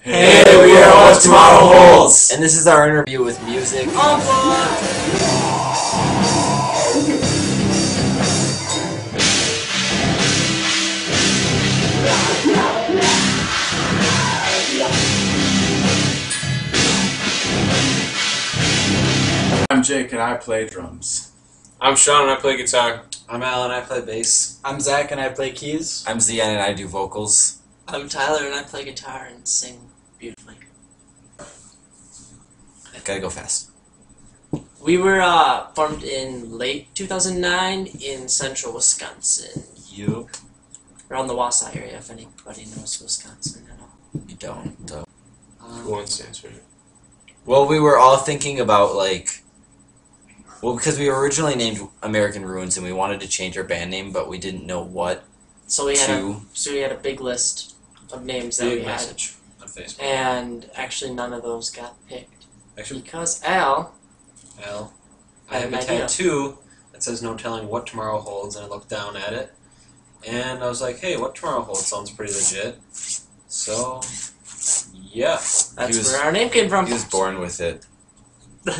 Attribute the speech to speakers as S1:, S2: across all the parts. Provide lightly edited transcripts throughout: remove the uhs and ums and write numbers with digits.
S1: Hey, we are What Tomorrow Holds!
S2: And this is our interview with music.
S1: I'm Jake and I play drums.
S3: I'm Sean and I play guitar.
S4: I'm Alan, I play bass.
S5: I'm Zach and I play keys.
S2: I'm Zian and I do vocals.
S6: I'm Tyler and I play guitar and sing beautifully.
S2: Gotta go fast.
S6: We were formed in late 2009 in central Wisconsin.
S2: You?
S6: Around the Wausau area, if anybody knows Wisconsin at all.
S2: You don't.
S3: Who wants to answer it?
S2: Well, we were all thinking about, because we were originally named American Ruins and we wanted to change our band name, but we didn't know what
S6: So we had
S2: to.
S6: a big list of names that we had,
S4: message on Facebook.
S6: and actually none of those got picked
S4: Actually,
S6: because Al.
S4: well, I
S6: I
S4: have
S6: have
S4: a
S6: an idea.
S4: tattoo that says no telling what tomorrow holds, and I looked down at it, and I was like, hey, what tomorrow holds sounds pretty legit. So, yeah.
S6: That's
S2: was-
S6: where our name came from.
S2: He was born with it.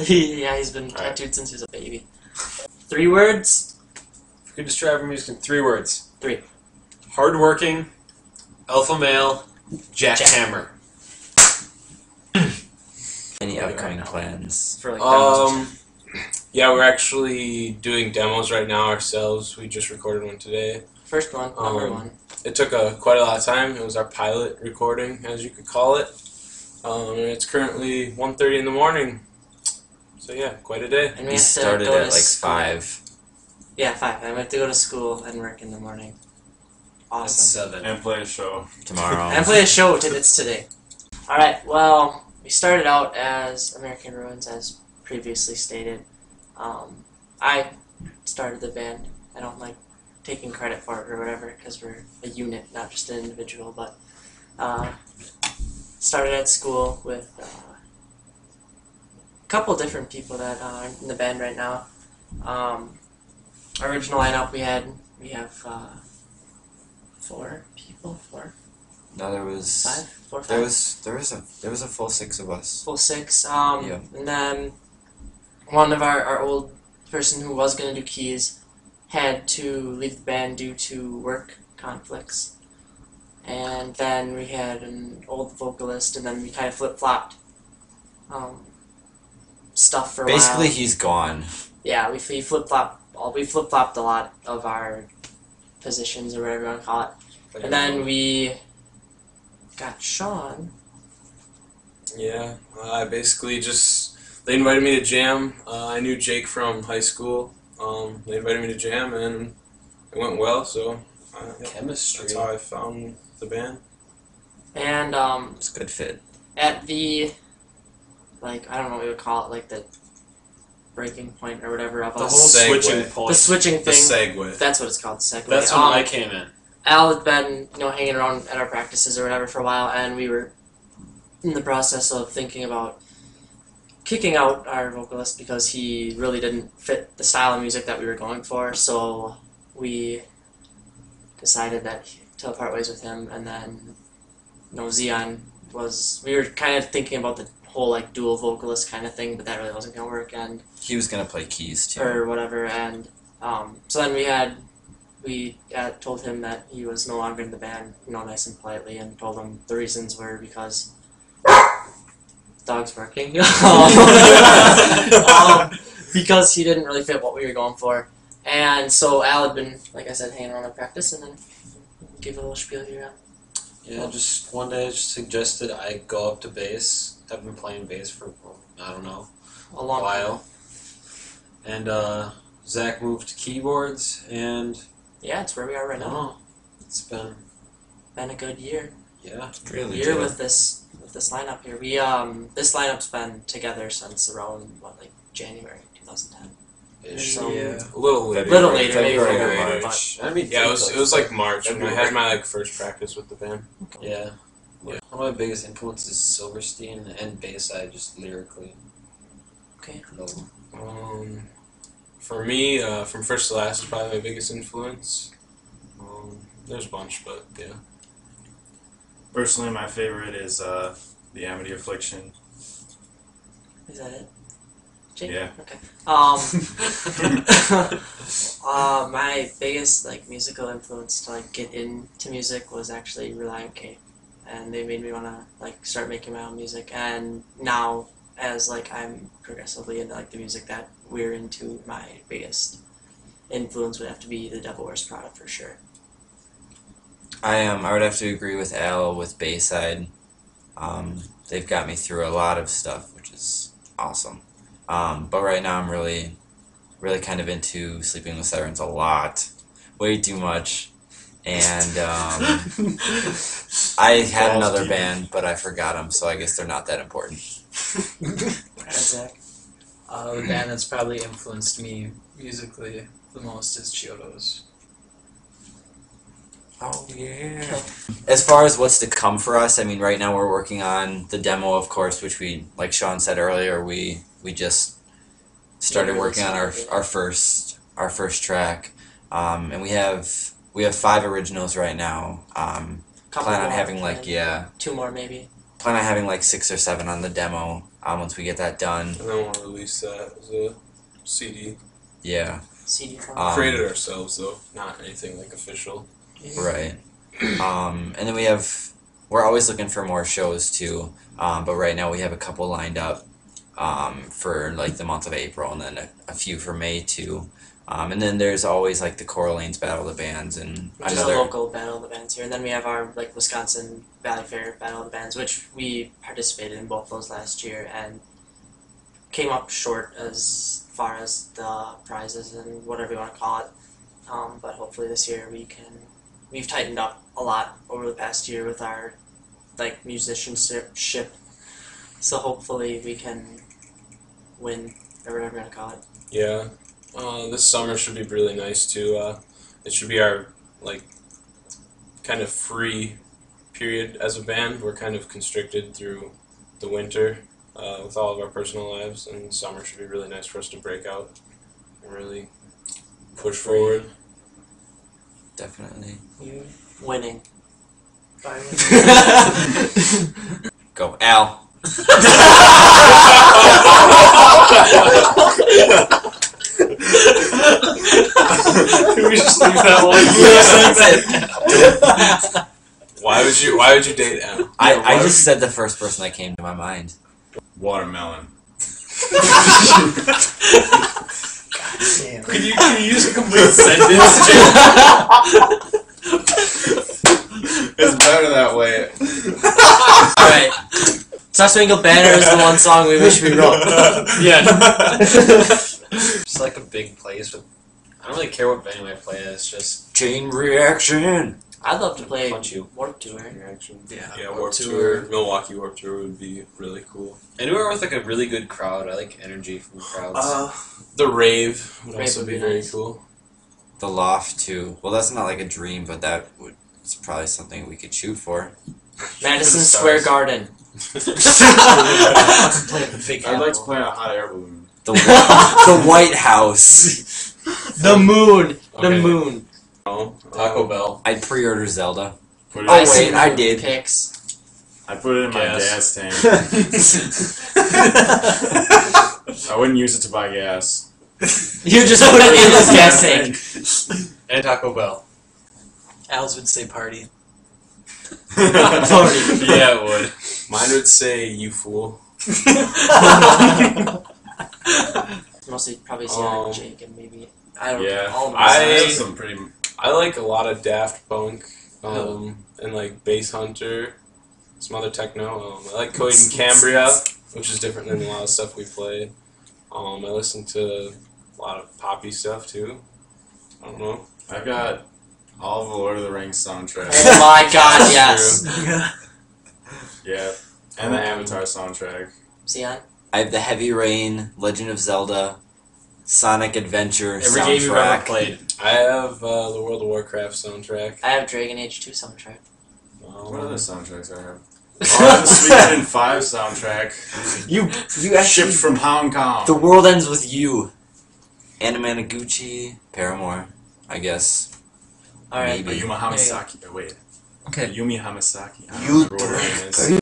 S6: Yeah, he's been tattooed since he was a baby. 3 words.
S4: If you could describe our music in 3 words.
S6: 3.
S4: Hardworking, alpha male, jackhammer.
S2: Any upcoming plans?
S6: For demos.
S3: Yeah, we're actually doing demos right now ourselves. We just recorded one today.
S6: First one, number 1.
S3: It took quite a lot of time. It was our pilot recording, as you could call it. And it's currently 1:30 in the morning. So yeah, quite a day.
S6: And we
S2: We
S6: have to
S2: started
S6: go
S2: at
S6: to school.
S2: 5.
S6: Yeah, 5. I have to go to school and work in the morning.
S4: That's
S6: Awesome.
S4: 7.
S1: And play a show.
S2: Tomorrow.
S6: And play a show it's today. Alright, well, we started out as American Ruins, as previously stated. I started the band. I don't like taking credit for it or whatever, because we're a unit, not just an individual, but started at school with a couple different people that are in the band right now. Our original lineup we have 4 people, 4,
S2: No, there was
S6: 5, 4, 5.
S2: there was a full 6 of us.
S6: Full 6.
S2: Yeah.
S6: And then one of our old person who was going to do keys had to leave the band due to work conflicts. And then we had an old vocalist, and then we kind of flip-flopped stuff for a
S2: Basically,
S6: while.
S2: he's gone.
S6: Yeah, we flip-flopped a lot of our positions, or whatever you want to call it. And then we got Sean.
S3: Yeah, I basically they invited me to jam. I knew Jake from high school. They invited me to jam, and it went well. So
S4: Chemistry.
S3: that's how I found the band.
S6: And
S2: It's a good fit.
S6: at the, I don't know what we would call it, the breaking point or whatever of
S4: The whole
S6: us.
S3: segue.
S4: switching point.
S6: The switching
S3: The
S6: thing.
S3: segue.
S6: That's what it's called, segue.
S4: That's when I came in.
S6: Al had been, hanging around at our practices or whatever for a while, and we were in the process of thinking about kicking out our vocalist because he really didn't fit the style of music that we were going for. So we decided to part ways with him, and then Zian we were kind of thinking about the whole dual vocalist kind of thing, but that really wasn't going to work, and
S2: He was gonna play keys too.
S6: or whatever, and so then we told him that he was no longer in the band, nice and politely, and told him the reasons were because dog's barking, because he didn't really fit what we were going for, and so Al had been, like I said, hanging around at practice, and then give a little spiel here.
S4: Yeah, just one day I just suggested I go up to bass. I've been playing bass for, I don't know,
S6: A long
S4: while. And Zach moved to keyboards, and
S6: Yeah, it's where we are right now.
S4: It's been,
S6: Been a good year.
S4: yeah.
S2: Really
S6: Year
S2: good.
S6: with this lineup here. We this lineup's been together since around January 2010.
S4: Ish.
S6: So-
S4: Yeah.
S3: A little later.
S6: Little later, maybe
S2: February or
S6: February,
S2: March.
S4: I mean,
S3: Yeah, it was like March when I had my first practice with the band.
S4: Yeah. One of my biggest influences is Silverstein and Bayside, just lyrically.
S6: Okay.
S4: Love 'em.
S3: For me, from first to last is probably my biggest influence. There's a bunch, but yeah.
S1: Personally, my favorite is the Amity Affliction.
S6: Is that it? Jake?
S1: Yeah.
S6: Okay. My biggest musical influence to get into music was actually Relient K, and they made me want to start making my own music. And now, as I'm progressively into the music that we're into, my biggest influence would have to be the Devil Wears Prada for sure.
S2: I would have to agree with Al with Bayside. They've got me through a lot of stuff, which is awesome. But right now I'm really kind of into Sleeping with Sirens a lot, way too much. And I had another band, but I forgot them, so I guess they're not that important.
S6: Zach?
S5: The band that's probably influenced me musically the most is Chiodos.
S2: Oh yeah. As far as what's to come for us, I mean, right now we're working on the demo, of course, which we, like Sean said earlier, we just started working on our first track, and we have 5 originals right now. Plan on having
S6: 2 more maybe.
S2: Plan on having 6 or 7 on the demo. Once we get that done.
S3: And then we'll release that as a CD.
S2: Yeah.
S6: CD format.
S3: Created ourselves though, not anything official.
S2: Right. And then we're always looking for more shows too. But right now we have a couple lined up for the month of April, and then a few for May too. And then there's always the Coeur d'Alene's Battle of the Bands, and
S6: which is a local Battle of the Bands here. And then we have our Wisconsin Valley Fair Battle of the Bands, which we participated in both those last year and came up short as far as the prizes and whatever you want to call it. But hopefully this year we've tightened up a lot over the past year with our musicianship. So hopefully we can win, or whatever you want to call it.
S3: Yeah. This summer should be really nice too. It should be our kind of free period as a band. We're kind of constricted through the winter with all of our personal lives, and summer should be really nice for us to break out and really push forward.
S2: definitely.
S6: You winning.
S2: Go, Al.
S3: We just leave that one. Why would you date Al?
S2: I just said the first person that came to my mind.
S1: Watermelon.
S5: Damn.
S3: Can you use a complete sentence?
S1: It's better that way.
S6: Alright. Star Spangled Banner is the one song we wish we wrote.
S4: Yeah. Just a big place with. I don't really care what venue I play. It's just
S2: Chain Reaction.
S6: I'd love to play
S4: punch you.
S6: Warped Tour.
S3: Yeah, Warped Tour. Milwaukee Warped Tour would be really cool.
S4: Anywhere with a really good crowd. I like energy from crowds.
S3: The Rave would
S6: Rave
S3: also
S6: would
S3: be
S6: be
S3: very
S6: nice.
S3: cool.
S2: The Loft too. Well, that's not a dream, but it's probably something we could shoot for.
S6: Madison Square Garden.
S5: Big
S1: I'd like to play on a hot air balloon.
S2: The White House.
S6: The moon. The
S3: Okay.
S6: moon.
S4: Taco Bell.
S2: I'd pre-order Zelda.
S1: Put it
S2: Oh,
S1: in-
S2: wait, I did.
S6: Pics.
S1: I put it in my
S4: Gas.
S1: gas tank. I wouldn't use it to buy gas.
S6: You just put it in his gas tank.
S4: And Taco Bell.
S5: Al's would say party.
S4: Yeah, it would.
S3: Mine would say "You fool."
S6: Mostly probably Zion, Jake, and maybe I don't know.
S1: Yeah,
S6: All of us.
S3: I-
S1: have some pretty.
S3: I like a lot of Daft Punk, and Bass Hunter, some other techno. I like Coheed and Cambria, which is different than a lot of stuff we play. I listen to a lot of poppy stuff too. I don't know.
S1: I've got all of the Lord of the Rings soundtrack.
S6: Oh my god, yes.
S1: Yeah, and the Avatar soundtrack.
S6: Zion?
S2: I have the Heavy Rain, Legend of Zelda, Sonic Adventure
S4: Every game you've ever
S2: soundtrack.
S4: played.
S3: I have the World of Warcraft soundtrack.
S6: I have Dragon Age 2 soundtrack.
S1: What other soundtracks I have? Oh, I have the Suikoden 5 soundtrack.
S2: You
S1: Shipped from Hong Kong.
S2: The World Ends With You. Anamanaguchi, Paramore, I guess.
S6: Alright.
S2: Maybe.
S1: Yuma Hamasaki. Oh, wait.
S2: Okay.
S1: Yumi Hamasaki. I don't
S7: You
S1: remember what her name is.